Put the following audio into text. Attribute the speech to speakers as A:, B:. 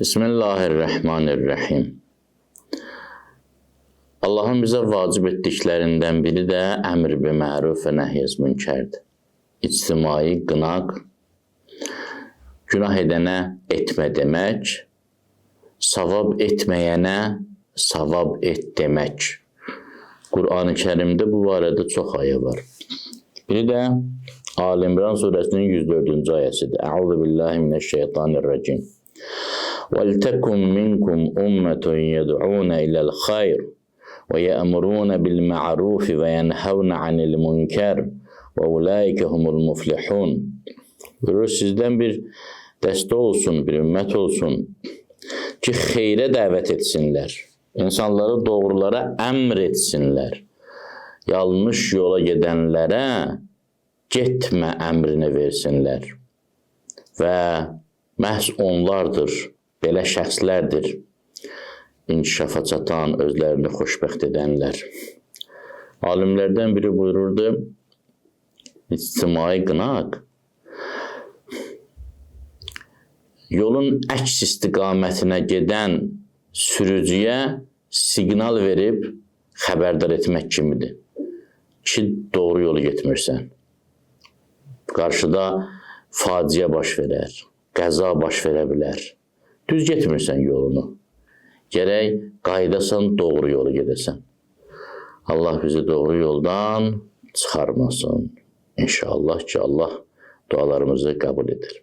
A: Bismillahirrahmanirrahim. Allahın bizə vacib etdiklərindən biri də əmr bi məruf və nəhy münkərdir. İctimai qınaq, günah edənə etmə demək, savab etməyənə savab et demək. Qur'an-ı Kərimdə bu barədə çox ayə var. Biri də Ali İmran surəsinin 104-cü ayəsidir. Əuzu billahi minəşşeytanirracim. وَلْتَكُمْ مِنْكُمْ أُمَّةٌ يَدْعُونَ إِلَى الْخَيْرِ وَيَأْمُرُونَ بِالْمَعْرُوفِ وَيَنْهَوْنَ عَنِ الْمُنْكَرِ وَأُولَٰئِكَ هُمُ الْمُفْلِحُونَ. Buyurur, sizdən bir dəstə olsun, bir ümmət olsun ki, xeyrə dəvət etsinlər, insanları doğrulara əmr etsinlər, yanlış yola gedənlərə getmə əmrini versinlər və məhz onlardır, belə şəxslərdir inkişafa çatan, özlərini xoşbəxt edənlər. Alimlərdən biri buyururdu, ictimai qınaq yolun əks istiqamətinə gedən sürücüyə siqnal verib xəbərdar etmək kimidir ki, doğru yolu getmirsən. Qarşıda faciə baş verər, qəza baş verə bilər. Düz getmirsən yolunu. Gərək qaydasan, doğru yolu gedəsən. Allah bizi doğru yoldan çıxarmasın. İnşallah ki, Allah dualarımızı qəbul edir.